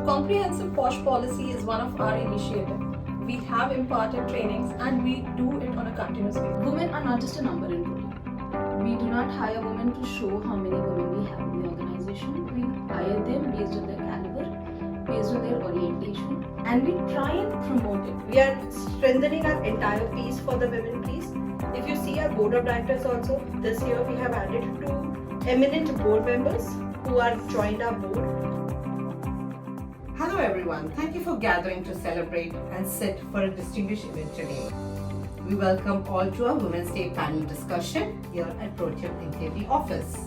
Comprehensive POSH policy is one of our initiatives. We have imparted trainings and we do it on a continuous basis. Women are not just a number in Protium. We do not hire women to show how many women we have in the organization. We hire them based on their caliber, based on their orientation, and we try and promote it. We are strengthening our entire piece for the women piece. If you see our board of directors also, this year we have added 2 eminent board members who are joined our board. Hello everyone, thank you for gathering to celebrate and sit for a distinguished event today. We welcome all to our Women's Day panel discussion here at Protium NKP office.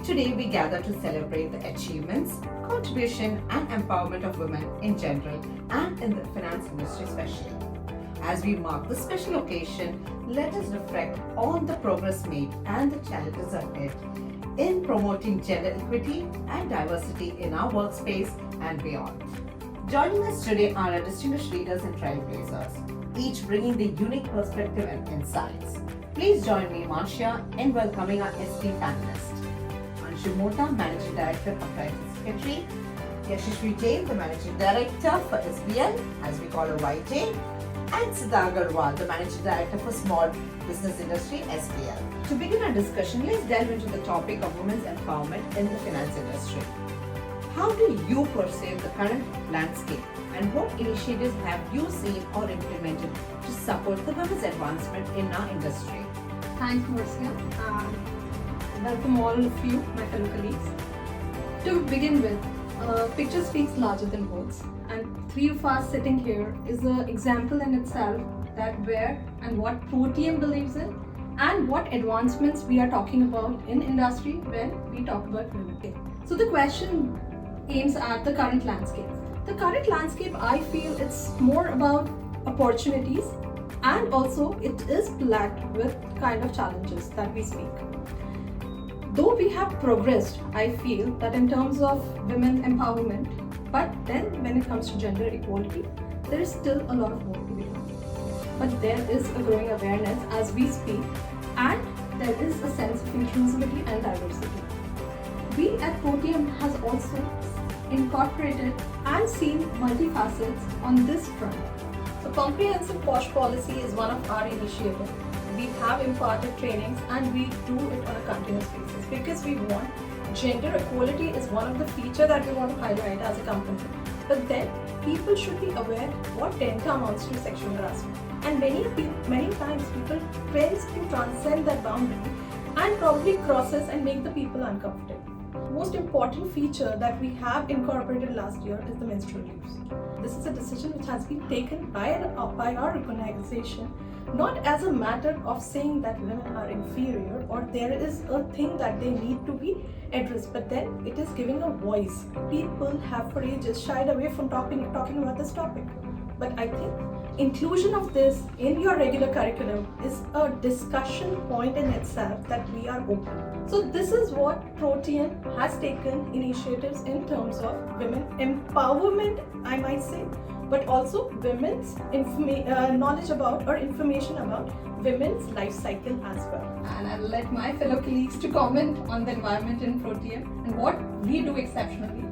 Today we gather to celebrate the achievements, contribution and empowerment of women in general and in the finance industry especially. As we mark the special occasion, let us reflect on the progress made and the challenges ahead in promoting gender equity and diversity in our workspace and beyond. Joining us today are our distinguished leaders and trailblazers, each bringing their unique perspective and insights. Please join me, Marcia, in welcoming our esteemed panelists. Anshu Mohta, Managing Director of Private Secretary, Yashasvi Jain, the Managing Director for SBL, as we call her YJ, and Snigdha Agrawal, the Managing Director for Small Business Industry, SBL. To begin our discussion, let's delve into the topic of women's empowerment in the finance industry. How do you perceive the current landscape and what initiatives have you seen or implemented to support the women's advancement in our industry? Thanks, Marcia. Welcome all of you, my fellow colleagues. To begin with, picture speaks larger than words, and 3 of us sitting here is an example in itself that where and what Protium believes in and what advancements we are talking about in industry when we talk about women. So the question aims at the current landscape. The current landscape, I feel it's more about opportunities and also it is plagued with kind of challenges that we speak. Though we have progressed, I feel that in terms of women empowerment, but then when it comes to gender equality, there is still a lot of work to be done. But there is a growing awareness as we speak and there is a sense of inclusivity and diversity. We at Protium has also incorporated and seen multifacets on this front. So comprehensive POSH policy is one of our initiatives. We have imparted trainings and we do it on a continuous basis because we want gender equality is one of the features that we want to highlight as a company. But then people should be aware what DENTA amounts to sexual harassment. And many times people tends to transcend that boundary and probably crosses and make the people uncomfortable. Most important feature that we have incorporated last year is the menstrual leaves. This is a decision which has been taken by our organization, not as a matter of saying that women are inferior or there is a thing that they need to be addressed, but then it is giving a voice. People have for ages shied away from talking about this topic. But I think inclusion of this in your regular curriculum is a discussion point in itself that we are open. So this is what Protium has taken initiatives in terms of women empowerment, I might say, but also women's knowledge about or information about women's life cycle as well. And I'll let my fellow colleagues to comment on the environment in Protium and what we do exceptionally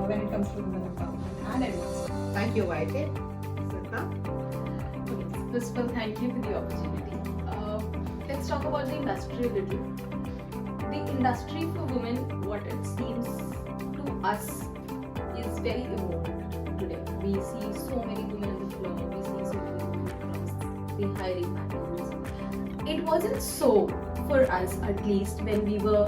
when it comes to women empowerment and advancement. Thank you, YJ. Okay, first of all, thank you for the opportunity. Let's talk about the industry a little. The industry for women, what it seems to us, is very evolved today. We see so many women on the floor, we see so many women across the hiring patterns. It wasn't so for us, at least when we were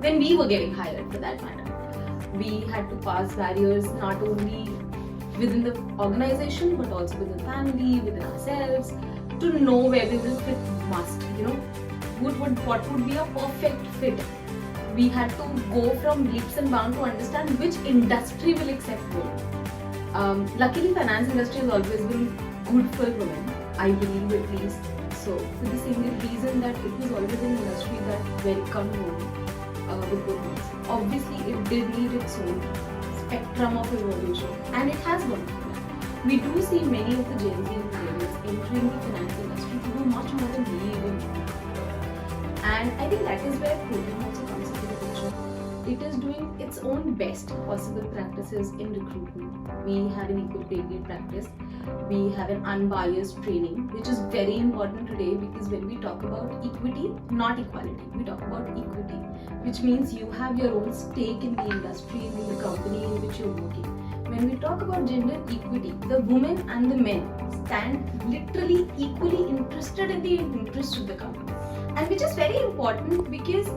getting hired for that matter. We had to pass barriers not only within the organization but also within the family, within ourselves, to know where we will fit must, what would be a perfect fit. We had to go from leaps and bounds to understand which industry will accept women. Luckily, finance industry has always been good for women, I believe at least. So, for the single reason that it was always an industry that welcomed women with good hands. Obviously, it did need its own spectrum of evolution, and it has gone through that. We do see many of the Gen Z and millennials entering the finance industry to do much more than we even do. And I think that is where Protium also comes into the picture. it is doing its own best possible practices in recruitment. We have an equal pay grade practice. We have an unbiased training, which is very important today, because when we talk about equity, not equality, we talk about equity, which means you have your own stake in the industry, in the company in which you're working. When we talk about gender equity, the women and the men stand literally equally interested in the interest of the company, and which is very important, because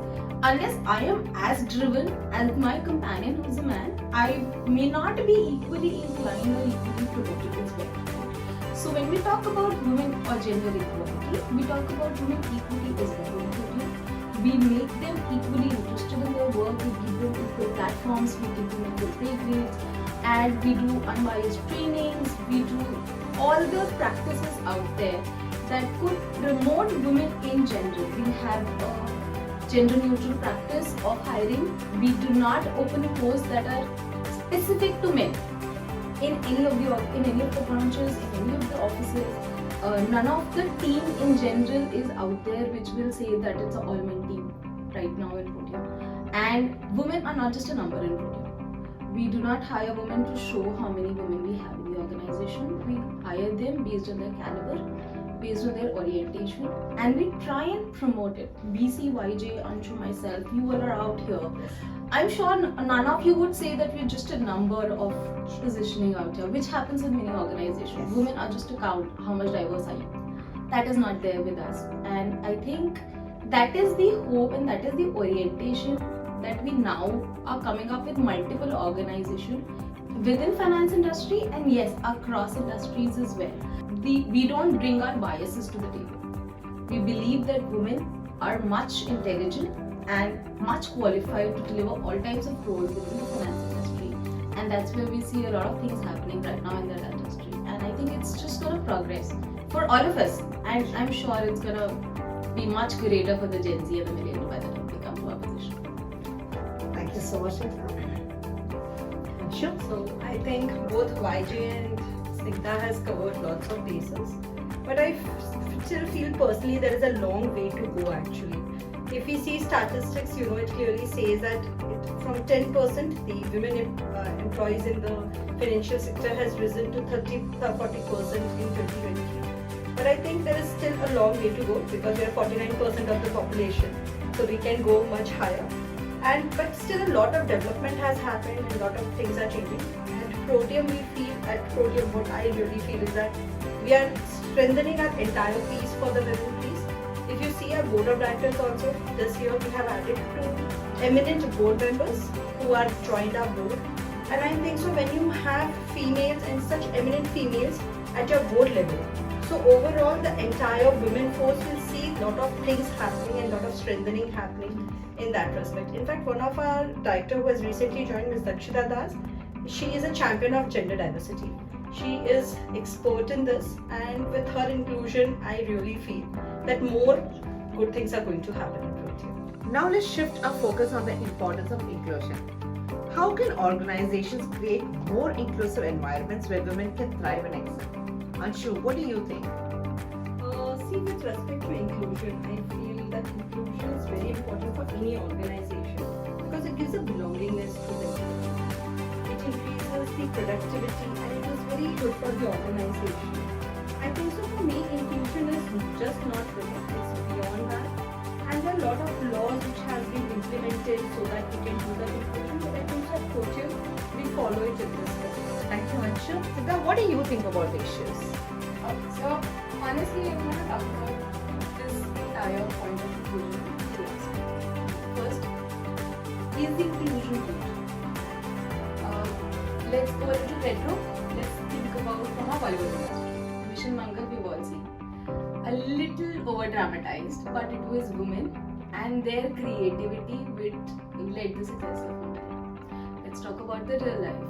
unless I am as driven as my companion who's a man, I may not be equally inclined or equally promoted as well. So when we talk about women or gender equality, we talk about women equity as well. We make them equally interested in their work, we give them equal platforms, we give them equal pay grades, and we do unbiased trainings, we do all the practices out there that could promote women in general. We have a gender neutral practice of hiring. We do not open posts that are specific to men in any of the branches, in any of the offices. None of the team in general is out there which will say that it's an all-men team right now in Protium. And women are not just a number in Protium. We do not hire women to show how many women we have in the organization. We hire them based on their caliber, based on their orientation, and we try and promote it. BC, YJ, Anshu, myself, you all are out here. I'm sure none of you would say that we're just a number of positioning out here, which happens in many organizations. Women are just a count, how much diverse are you? That is not there with us. And I think that is the hope and that is the orientation that we now are coming up with multiple organizations within finance industry, and yes, across industries as well. We don't bring our biases to the table. We believe that women are much intelligent and much qualified to deliver all types of roles within the finance industry, and that's where we see a lot of things happening right now in that industry. And I think it's just going to progress for all of us, and I'm sure it's going to be much greater for the Gen Z and the millennial by the time we come to our position. Thank you so much. Anshu? So I think both YJ and Snigdha has covered lots of bases, but I still feel personally there is a long way to go actually. If we see statistics, it clearly says that from 10%, the women employees in the financial sector has risen to 40% in 2023. But I think there is still a long way to go, because we are 49% of the population, so we can go much higher. But still a lot of development has happened and a lot of things are changing. And Protium, what I really feel is that we are strengthening our entire piece for the women piece. If you see our board of directors also, this year we have added 2 eminent board members who are joined our board. And I think so when you have females and such eminent females at your board level, so overall the entire women force will see a lot of things happening and a lot of strengthening happening in that respect. In fact, one of our director who has recently joined, Ms. Dakshita Das, she is a champion of gender diversity. She is expert in this, and with her inclusion, I really feel that more good things are going to happen in Protium. Now let's shift our focus on the importance of inclusion. How can organizations create more inclusive environments where women can thrive and excel? Anshu, what do you think? See, with respect to inclusion, I feel that inclusion is very important for any organization because it gives a belongingness to the team. It increases the productivity and it is very good for the organization. I think so for me, inclusion is just not women, it's beyond that. And there are a lot of laws which have been implemented so that we can do that inclusion, but I think so at Protium, we follow it in this way. Thank you, Anshu. Snigdha, what do you think about the issues? So honestly, I'm going to talk about this entire point of inclusion. First, is the inclusion good? Let's go a little retro. Let's think about from our Bollywood industry. Mission Mangal, we've all seen. A little over dramatized, but it was women and their creativity which led the success of Mangal. Let's talk about the real life.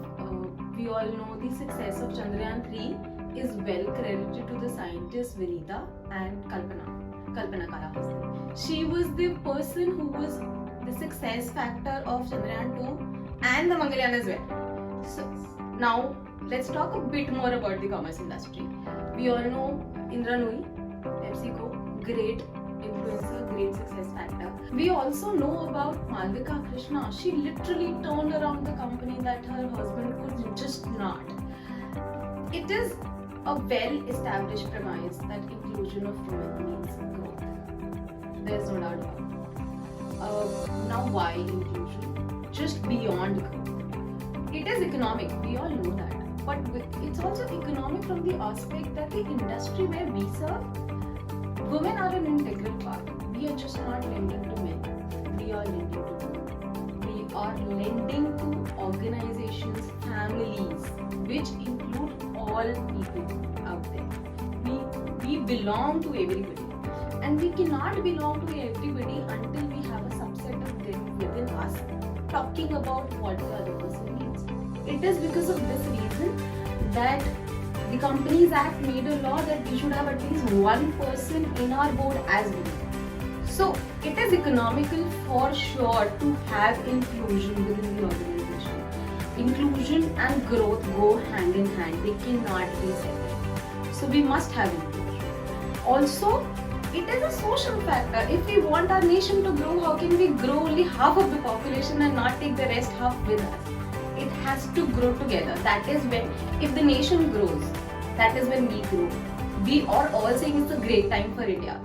We all know the success of Chandrayaan 3 is well credited to the scientists Vinita and Kalpana Kalahasti. She was the person who was the success factor of Chandrayaan 2 and the Mangalyaan as well. So now let's talk a bit more about the commerce industry. We all know Indra Nooyi, PepsiCo, great influencer, great success factor. We also know about Malvika Krishna. She literally turned around the company that her husband could just not. It is a well-established premise that inclusion of women means growth. There's no doubt about it. Now, why inclusion? Just beyond growth. It is economic. We all know that. But it's also economic from the aspect that the industry where we serve, women are an integral part. We are just not lending to men. We are lending to women. We are lending to organizations, families, which include all people out there. We belong to everybody. And we cannot belong to everybody until we have a subset of them within us talking about what the other person needs. It is because of this reason that the Companies Act made a law that we should have at least one person in our board as women. So it is economical for sure to have inclusion within the organization. Inclusion and growth go hand in hand. They cannot be separate. So we must have inclusion. Also, it is a social factor. If we want our nation to grow, how can we grow only half of the population and not take the rest half with us? It has to grow together. That is when, if the nation grows, that is when we grow. We are all saying it's a great time for India.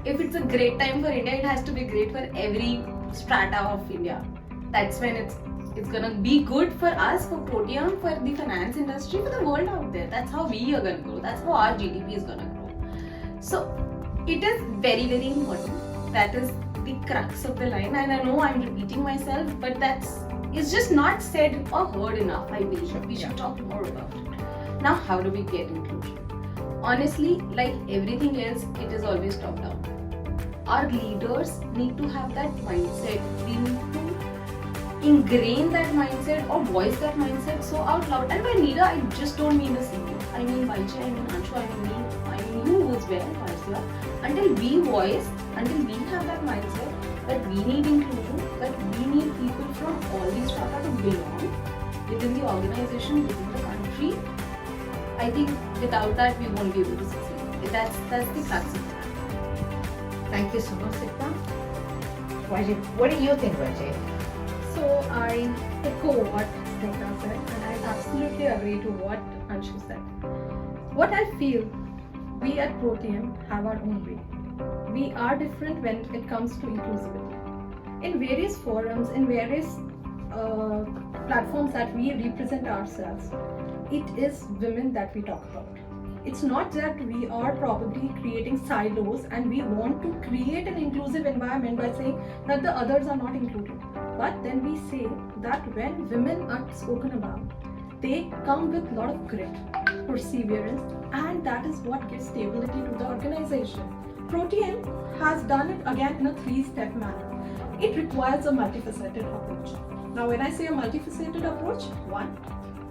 If it's a great time for India, it has to be great for every strata of India. That's when it's gonna be good for us, for Protium, for the finance industry, for the world out there. That's how we are gonna grow. That's how our GDP is gonna grow. So it is very, very important. That is the crux of the line. And I know I'm repeating myself, but it's just not said or heard enough, I believe. We should talk more about it. Now, how do we get inclusion? Honestly, like everything else, it is always top down. Our leaders need to have that mindset. We need to ingrain that mindset or voice that mindset so out loud. And by leader, I just don't mean the CEO. I mean Marcia, I mean Anshu, I mean you as well, Marcia. Until we voice, until we have that mindset that we need inclusion, that we need people from all these strata to belong within the organization, within the country, I think without that we won't be able to succeed. That's the crux of that. Thank you so much, Snigdha. What do you think, Rajay? So I echo what Snigdha said, and I absolutely agree to what Anshu said. What I feel, we at Protium have our own way. We are different when it comes to inclusivity. In various forums, in various platforms that we represent ourselves, it is women that we talk about. It's not that we are probably creating silos and we want to create an inclusive environment by saying that the others are not included. But then we say that when women are spoken about, they come with a lot of grit, perseverance, and that is what gives stability to the organization. Protium has done it again in a 3-step manner. It requires a multifaceted approach. Now, when I say a multifaceted approach, 1,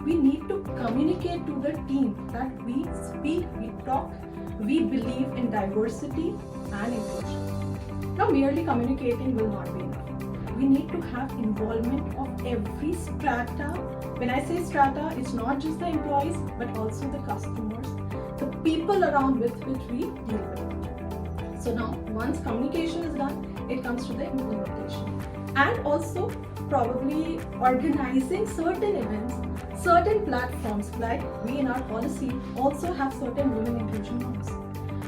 we need to communicate to the team that we speak, we talk, we believe in diversity and inclusion. Now, merely communicating will not be enough. We need to have involvement of every strata. When I say strata, it's not just the employees, but also the customers, the people around with which we deal with. So now, once communication is done, it comes to the implementation. And also, probably organizing certain events, certain platforms, like we in our policy also have certain women inclusion norms.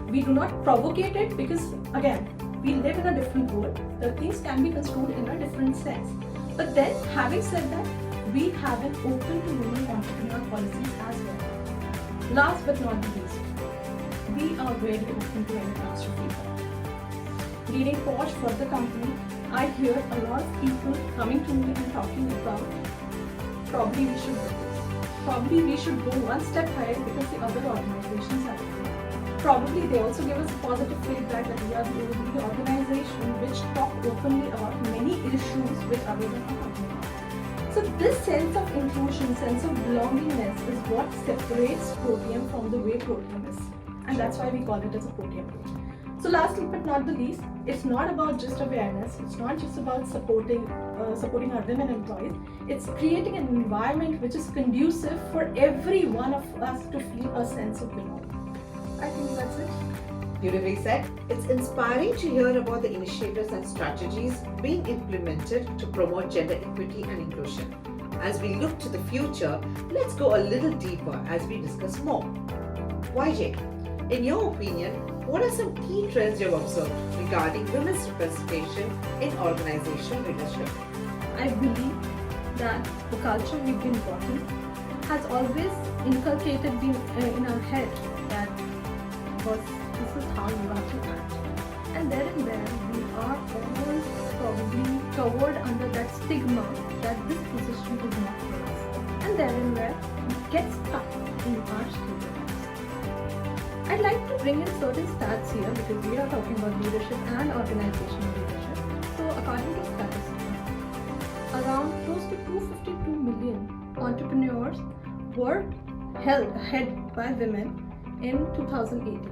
We do not provocate it because, again, we live in a different world. The things can be construed in a different sense. But then, having said that, we have an open to women entrepreneur policies as well. Last but not the least, we are very open to any comes to feedback. Leading Posh for the company, I hear a lot of people coming to me and talking about probably we should do this. Probably we should go one step higher because the other organizations are doing it. Probably they also give us positive feedback that we are the only organization which talk openly about many issues which others are not talking about. So this sense of inclusion, sense of belongingness is what separates Protium from the way Protium is. And that's why we call it as a Protium page. So last but not the least, it's not about just awareness, it's not just about supporting our women employees, it's creating an environment which is conducive for every one of us to feel a sense of belonging. I think that's it. Beautifully said. It's inspiring to hear about the initiatives and strategies being implemented to promote gender equity and inclusion. As we look to the future, let's go a little deeper as we discuss more. YJ, in your opinion, what are some key trends you've observed regarding women's representation in organizational leadership? I believe that the culture we've been brought in has always inculcated in our head that this is how you have to act. And there and there, we are always probably covered under that stigma that this position is not for us. And there and there, we get stuck in our stereotypes. I'd like to bring in certain stats here because we are talking about leadership and organizational leadership. So according to statistics, around close to 252 million entrepreneurs were held ahead by women in 2018.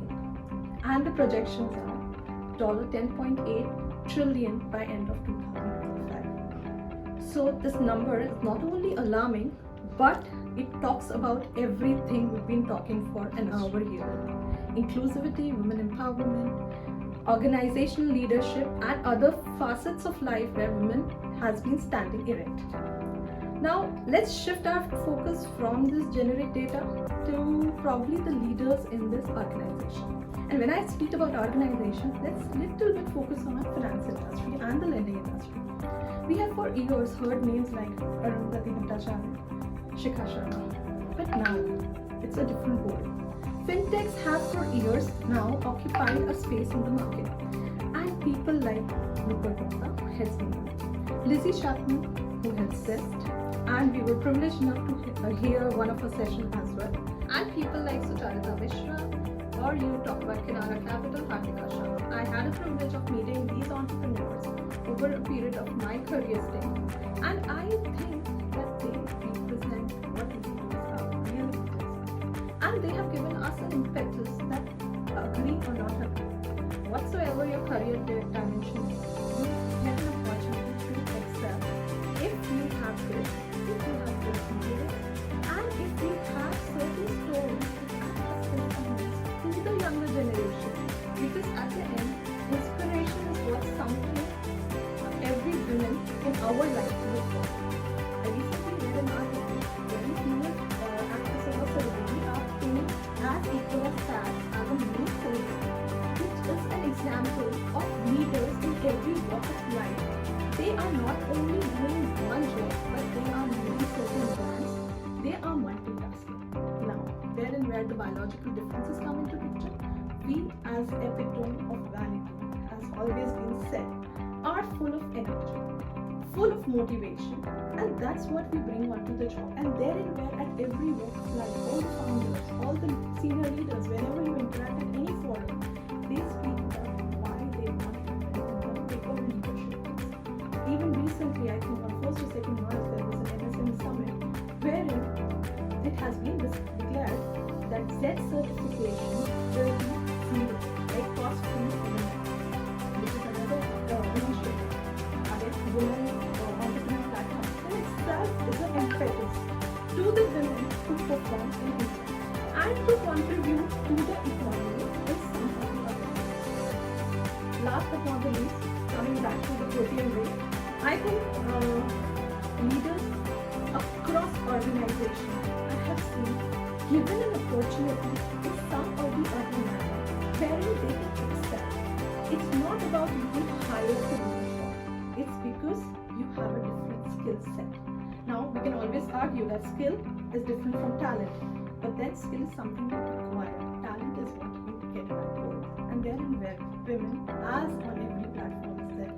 And the projections are $10.8 trillion by end of 2025. So this number is not only alarming, but it talks about everything we've been talking for an hour here. Inclusivity, women empowerment, organizational leadership, and other facets of life where women has been standing erect. Now, let's shift our focus from this generic data to probably the leaders in this organization. And when I speak about organizations, let's little bit focus on our finance industry and the lending industry. We have for years heard names like Arundhati Bhattacharya, Shikha Sharma, but now it's a different world. Fintechs have for years now occupied a space in the market, and people like Rupert Gupta, who heads Meta, Lizzie Chapman, who heads Zest, and we were privileged enough to hear one of her sessions as well, and people like Sucharita Mishra, or you talk about Kinara Capital, Hartika Shah. I had a privilege of meeting these entrepreneurs over a period of my career stint, and I think that they represent what leaders are really is. And they have given us an impetus that agree or not agree. Whatsoever your career dimension is, you get an opportunity to excel if you have grit, if you have perseverance, and if you have certain stories to act as testimonies to the younger generation. Because at the end, inspiration is what something every woman in our life look for. I recently read an article where female actresses or celebrity are paid as equal as sad as a male celebrity, which is an example of leaders in every walk of life. They are not only doing one job, but they are leading certain brands. They are multitasking. Now, therein where the biological differences come into picture, we as epitome of vanity, has always been said, are full of energy, full of motivation, and that's what we bring onto the job. And therein where at every walk of life, all the founders, all the senior leaders, whenever you interact at any forum, they speak about why they want to take over leadership. Even recently, I think on 1st or 2nd March, there was an MSM summit wherein it has been declared that Z certification will be free, like cost-free internet, which is another initiative against women entrepreneur platform. And itself is an impetus to the women to perform in India and to contribute to the economy in some of the other ways. Last but not the least, coming back to the Protium rate, I think leaders across organizations I have seen given an opportunity in some or the other manner wherein they can excel. It's not about being hired to do the job. It's because you have a different skill set. Now, we can always argue that skill is different from talent, but then skill is something you acquire. Talent is what you get by birth. And therein where women, as on every platform said,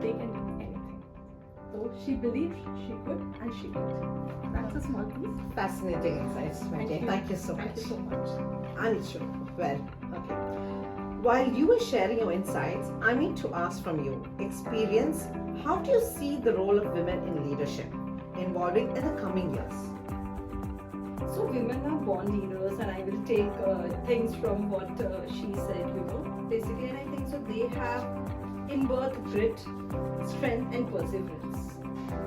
they can do anything. So she believed she could, and she did. That's a small piece. Fascinating insights, Marcia. Thank you so much. Thank you so much. Anshu, well, okay. While you were sharing your insights, I need to ask from you, experience, how do you see the role of women in leadership evolving in the coming years? So women are born leaders, and I will take things from what she said, basically, and I think so they have in birth grit, strength and perseverance.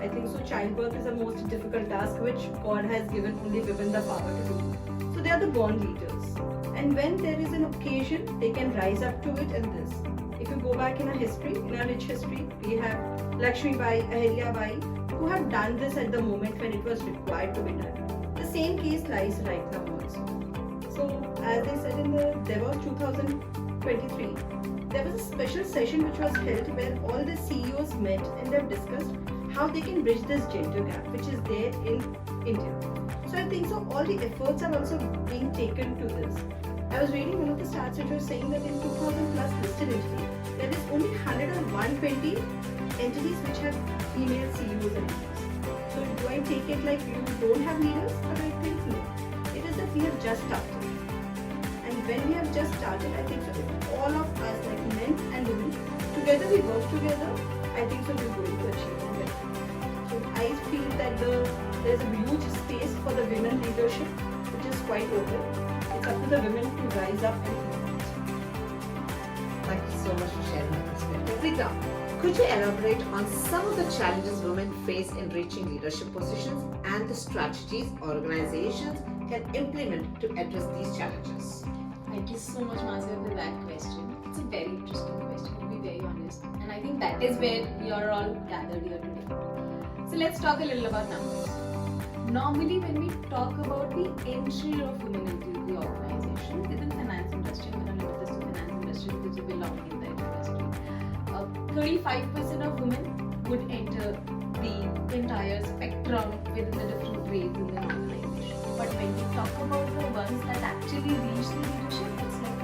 I think so childbirth is the most difficult task which God has given only women the power to do. So they are the born leaders. And And when there is an occasion, they can rise up to it in this. If you go back in our history, in our rich history, we have Lakshmi Bai, Ahilya Bai, who have done this at the moment when it was required to be done. The same case lies right now also. So as I said there was 2023, there was a special session which was held where all the CEOs met and they have discussed how they can bridge this gender gap which is there in India. So I think so all the efforts are also being taken to this. I was reading one of the stats which was saying that in 2000 plus listed entities, there is only 120 entities which have female CEOs and leaders. So do I take it like you don't have leaders? But I think no. It is that we have just started. And when we have just started, I think so if all of us like men and women, together we work together, I think so we're going to achieve it. So I feel that there's a huge space for the women leadership which is quite open. It's up to the women to rise up and promote. Thank you so much for sharing your perspective. Snigdha, could you elaborate on some of the challenges women face in reaching leadership positions and the strategies organizations can implement to address these challenges? Thank you so much, Marcia, for that question. It's a very interesting question, to be very honest. And I think that is where we are all gathered here today. So let's talk a little about numbers. Normally, when we talk about the entry of women into the organization within the finance industry, I'm going to limit this to finance industry because you belong in that industry. 35% of women would enter the entire spectrum within the different grades in the organization. But when we talk about the ones that actually reach the leadership, it's like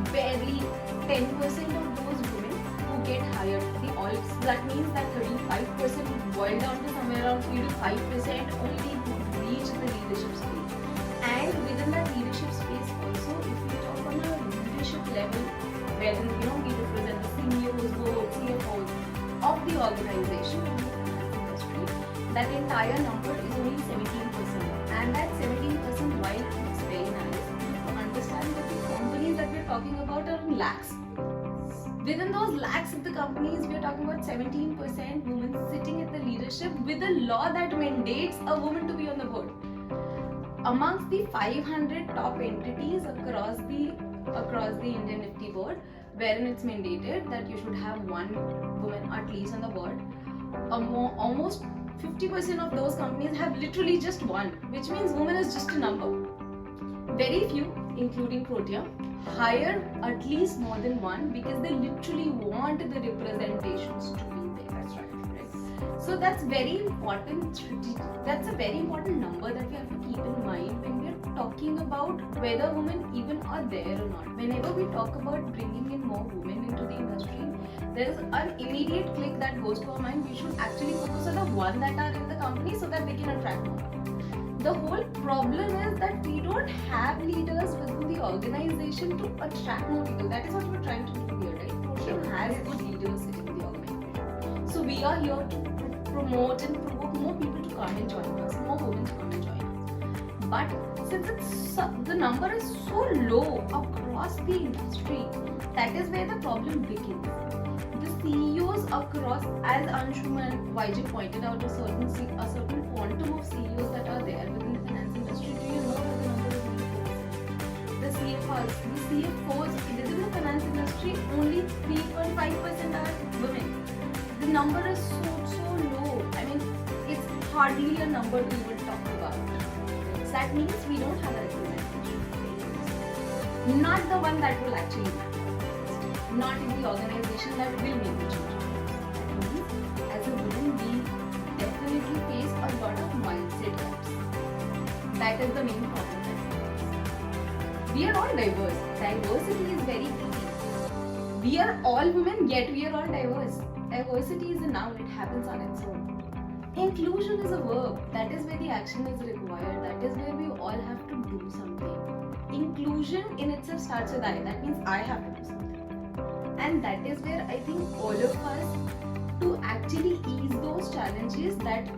1%. Barely 10% of those women who get hired. So that means that 35% would boil down to somewhere around 3 to 5% only would reach the leadership space. And within that leadership space also, if we talk on a leadership level, wherein we represent the CEOs, boards, CFOs of the organization in the finance industry, that entire number is only 17%. And that 17%, while it's very nice, you have to understand that the companies that we're talking about are in lakhs. Within those lakhs of the companies, we are talking about 17% women sitting at the leadership with a law that mandates a woman to be on the board. Amongst the 500 top entities across the Indian Nifty board, wherein it's mandated that you should have one woman at least on the board, almost 50% of those companies have literally just one, which means woman is just a number. Very few, including Protium, hire at least more than one because they literally want the representations to be there. That's right. So that's very important. That's a very important number that we have to keep in mind when we're talking about whether women even are there or not. Whenever we talk about bringing in more women into the industry, there's an immediate click that goes to our mind. We should actually focus on the one that are in the company so that they can attract more. The whole problem is that we don't have leaders within the organization to attract more people. That is what we're trying to do here, right? Protium has good leaders sitting in the organization. So we are here to promote and provoke more people to come and join us, more women to come and join us. But since the number is so low across the industry, that is where the problem begins. The CEOs across, as Anshu and YJ pointed out, a certain quantum of CEOs that are there within the finance industry. Do you know that the number is only 4%? The CFOs within the finance industry, only 3.5% are women. The number is so low. I mean, it's hardly a number we will talk about. So that means we don't have a representation. Not the one that will actually matter. Not in the organization that will make the change. That means, as a woman, we definitely face a lot of mindset gaps. That is the main problem that we face. We are all diverse. Diversity is very easy. We are all women, yet we are all diverse. Diversity is a noun, it happens on its own. Inclusion is a verb. That is where the action is required. That is where we all have to do something. Inclusion in itself starts with I. That means I have to do something. And that is where I think all of us to actually ease those challenges that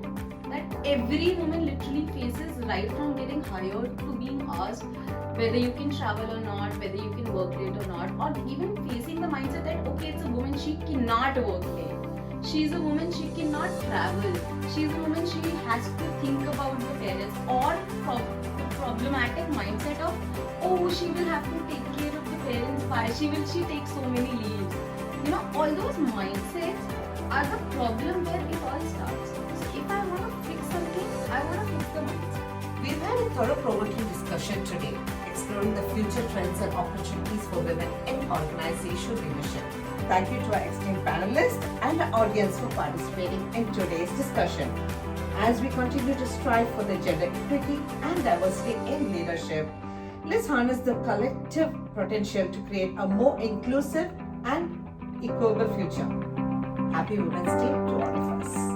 every woman literally faces, right from getting hired to being asked whether you can travel or not, whether you can work late or not, or even facing the mindset that okay, it's a woman, she cannot work late. She's a woman, she cannot travel. She's a woman, she has to think about the parents, or the problematic mindset Marcia will she take so many leaves? You know, all those mindsets are the problem where it all starts. So if I want to fix something, I want to fix the mindset. We've had a thorough-provoking discussion today, exploring the future trends and opportunities for women in organizational leadership. Thank you to our esteemed panelists and our audience for participating in today's discussion. As we continue to strive for the gender equity and diversity in leadership, let's harness the collective potential to create a more inclusive and equable future. Happy Women's Day to all of us.